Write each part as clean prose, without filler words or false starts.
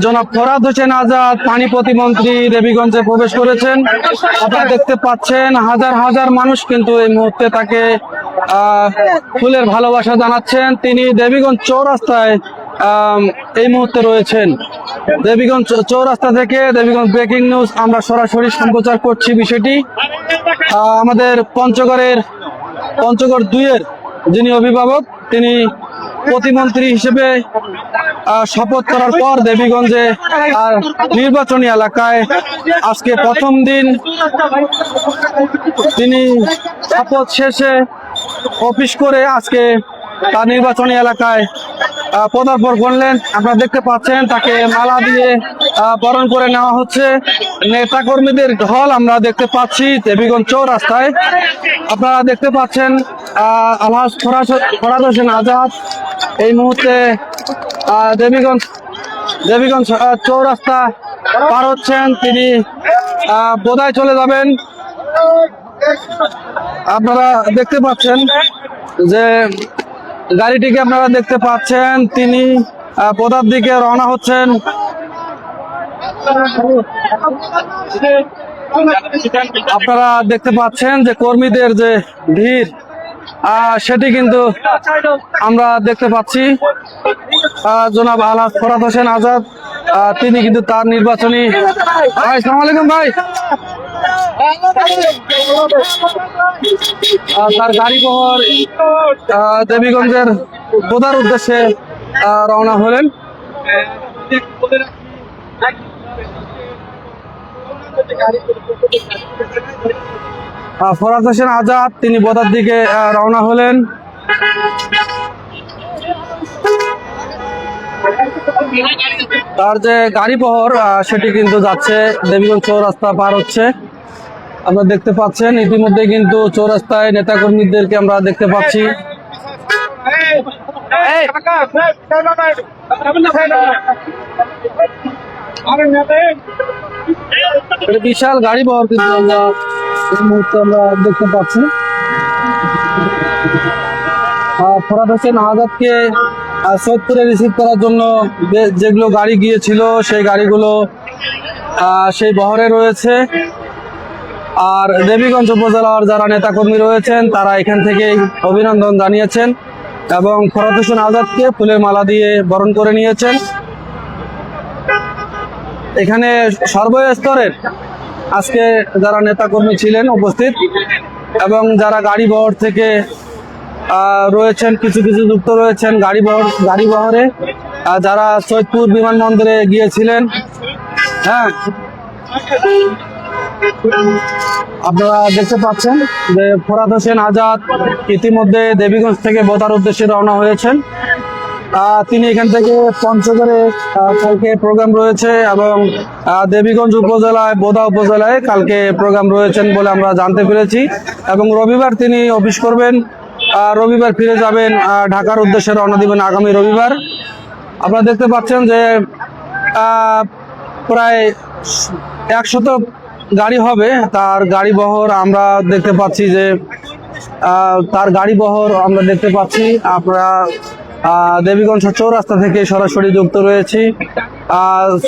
জনাব ফরহাদ হোসেন আজাদ পানি প্রতিমন্ত্রী দেবীগঞ্জে প্রবেশ করেছেন। আপনারা দেখতে পাচ্ছেন হাজার হাজার মানুষ কিন্তু এই মুহূর্তে তাকে ফুলের ভালোবাসা জানাচ্ছেন। তিনি দেবীগঞ্জ চৌরাস্তায় এই মুহূর্তে রয়েছেন। দেবীগঞ্জ চৌরাস্তা থেকে দেবীগঞ্জ ব্রেকিং নিউজ আমরা সরাসরি সম্প্রচার করছি বিষয়টি। আমাদের পঞ্চগড় 2-এর যিনি অভিভাবক তিনি প্রতিমন্ত্রী হিসেবে শপথ করার পর দেবীগঞ্জে নির্বাচনী এলাকায় আজকে প্রথম দিন তিনি শপথ শেষে অফিস করে আজকে তার নির্বাচনী এলাকায় পদার্পণ করলেন। আপনারা দেখতে পাচ্ছেন তাকে মালা দিয়ে বরণ করে নেওয়া হচ্ছে। নেতা কর্মীদের ঢল আমরা দেখতে পাচ্ছি দেবীগঞ্জ চৌরাস্তায়। আপনারা দেখতে পাচ্ছেন আলহাজ ফরহাদ হোসেন আজাদ এই মুহূর্তে দেবীগঞ্জ চৌরাস্তা পার হচ্ছেন। তিনি বোধায় চলে যাবেন। আপনারা দেখতে পাচ্ছেন যে গাড়িটিকে আপনারা দেখতে পাচ্ছেন তিনি বোধার দিকে রওনা হচ্ছেন। আপনারা দেখতে পাচ্ছেন যে কর্মীদের যে ভিড় সেটি কিন্তু আমরা দেখতে পাচ্ছি। জনাব আলহাজ ফরহাদ হোসেন আজাদ তিনি কিন্তু তার নির্বাচনী আসসালামু আলাইকুম ভাই তার গাড়ি বহর দেবীগঞ্জের বোধার উদ্দেশ্যে রওনা হলেন। ফরহাদ হোসেন আজাদ তিনি বোধার দিকে রওনা হলেন। তার যে গাড়ি বহর সেটি কিন্তু যাচ্ছে দেবীগঞ্জ চৌরাস্তা পার হচ্ছে। আপনারা দেখতে পাচ্ছেন ইতিমধ্যে কিন্তু চৌরাস্তায় নেতাকর্মীদেরকে আমরা দেখতে পাচ্ছি। বিশাল গাড়ি বহর কিন্তু আমরা এই মুহূর্তে আমরা দেখতে পাচ্ছি। ফরহাদ হোসেন আজাদকে সৈয়দপুরে রিসিভ করার জন্য যেগুলো গাড়ি গিয়েছিল সেই গাড়িগুলো সেই বহরে রয়েছে। আর দেবীগঞ্জ উপজেলার যারা নেতাকর্মী রয়েছেন তারা এখান থেকেই অভিনন্দন জানিয়েছেন এবং ফরহাদ হোসেন আজাদকে ফুলের মালা দিয়ে বরণ করে নিয়েছেন। এখানে সর্বস্তরের আজকে যারা নেতাকর্মী ছিলেন উপস্থিত এবং যারা গাড়ি বহর থেকে রয়েছেন কিছু কিছু যুক্ত রয়েছেন গাড়ি বহরে যারা সৈয়দপুর বিমানবন্দরে গিয়েছিলেন। হ্যাঁ, আপনারা দেখতে পাচ্ছেন যে ফরহাদ হোসেন আজাদ ইতিমধ্যে দেবীগঞ্জ থেকে বোধার উদ্দেশ্যে রওনা হয়েছেন। তিনি এখান থেকে পঞ্চগড়ে কালকে প্রোগ্রাম রয়েছে এবং দেবীগঞ্জ উপজেলায় বোধা উপজেলায় কালকে প্রোগ্রাম রয়েছেন বলে আমরা জানতে পেরেছি এবং রবিবার তিনি অফিস করবেন। রবিবার ফিরে যাবেন, ঢাকার উদ্দেশ্যে রওনা দিবেন আগামী রবিবার। আপনারা দেখতে পাচ্ছেন যে প্রায় 100 গাড়ি হবে তার গাড়ি বহর। আমরা দেখতে পাচ্ছি যে তার গাড়ি বহর আমরা দেখতে পাচ্ছি। আপনারা দেবীগঞ্জ চৌরাস্তা থেকে সরাসরি যুক্ত রয়েছি।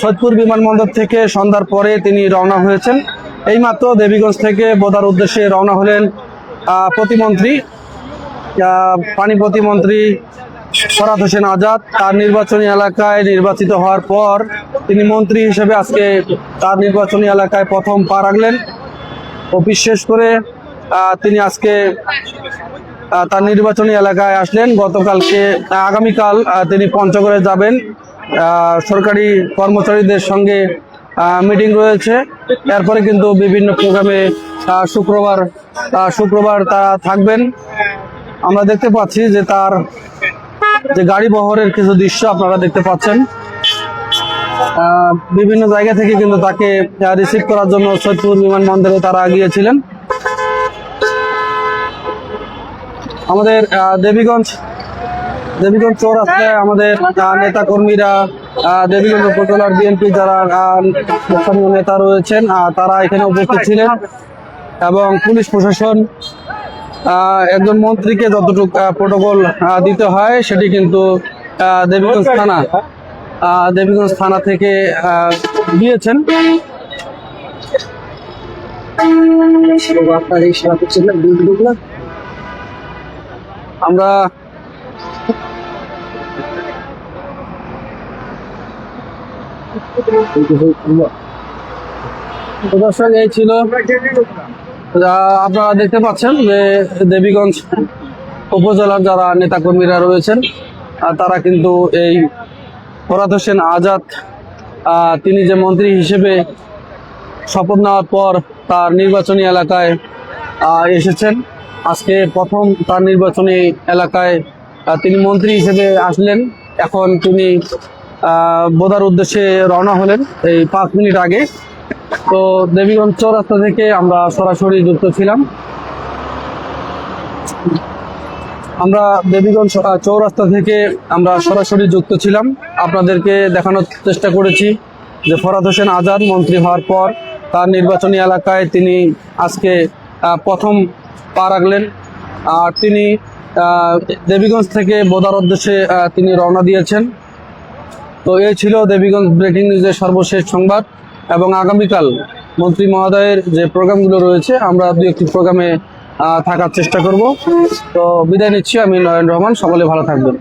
সৈয়দপুর বিমানবন্দর থেকে সন্ধ্যার পরে তিনি রওনা হয়েছেন। এইমাত্র দেবীগঞ্জ থেকে বোধার উদ্দেশ্যে রওনা হলেন প্রতিমন্ত্রী পানি প্রতিমন্ত্রী ফরহাদ হোসেন আজাদ। তার নির্বাচনী এলাকায় নির্বাচিত হওয়ার পর তিনি মন্ত্রী হিসেবে আজকে তার নির্বাচনী এলাকায় প্রথম পা রাখলেন। অফিস শেষ করে তিনি আজকে তার নির্বাচনী এলাকায় আসলেন। আগামীকাল তিনি পঞ্চগড়ে যাবেন। সরকারি কর্মচারীদের সঙ্গে মিটিং রয়েছে। এরপরে কিন্তু বিভিন্ন প্রোগ্রামে শুক্রবার তারা থাকবেন। আমরা দেখতে পাচ্ছি যে তার যে গাড়ি বহরের কিছু দৃশ্য আপনারা দেখতে পাচ্ছেন। বিভিন্ন জায়গা থেকে কিন্তু তাকে রিসিভ করার জন্য সৈয়দপুর বিমানবন্দরে তারা গিয়েছিলেন। আমাদের দেবীগঞ্জ চৌরাস্তায় আমাদের নেতা কর্মীরা দেবীগঞ্জ উপজেলার বিএনপি যারা স্থানীয় নেতা রয়েছেন তারা এখানে উপস্থিত ছিলেন এবং পুলিশ প্রশাসন একজন মন্ত্রীকে যতটুকু প্রোটোকল দিতে হয় সেটি কিন্তু দেবীগঞ্জ থানা দেবীগঞ্জ থানা থেকে দিয়েছেন। আমরা দর্শক এই ছিল, আপনারা দেখতে পাচ্ছেন যে দেবীগঞ্জ উপজেলার যারা নেতাকর্মীরা রয়েছেন তারা কিন্তু এই ফরহাদ হোসেন আজাদ তিনি যে মন্ত্রী হিসেবে শপথ নেওয়ার পর তার নির্বাচনী এলাকায় এসেছেন। আজকে প্রথম তার নির্বাচনী এলাকায় তিনি মন্ত্রী হিসেবে আসলেন। এখন তিনি বোদার উদ্দেশ্যে রওনা হলেন এই 5 মিনিট আগে। তো দেবীগঞ্জ চৌরাস্তা থেকে আমরা সরাসরি যুক্ত ছিলাম। আমরা দেবীগঞ্জ চৌরাস্তা থেকে আমরা সরাসরি যুক্ত ছিলাম, আপনাদেরকে দেখানোর চেষ্টা করেছি যে ফরহাদ হোসেন আজাদ মন্ত্রী হওয়ার পর তার নির্বাচনী এলাকায় তিনি আজকে প্রথম পা রাখলেন। আর তিনি দেবীগঞ্জ থেকে বোদার উদ্দেশ্যে তিনি রওনা দিয়েছেন। তো এই ছিল দেবীগঞ্জ ব্রেকিং নিউজের সর্বশেষ সংবাদ, এবং আগামীকাল মন্ত্রী মহোদয়ের যে প্রোগ্রামগুলো রয়েছে আমরা 2-1টি প্রোগ্রামে থাকার চেষ্টা করব। তো বিদায় নিচ্ছি, আমি নয়ন রহমান, সকলে ভালো থাকবেন।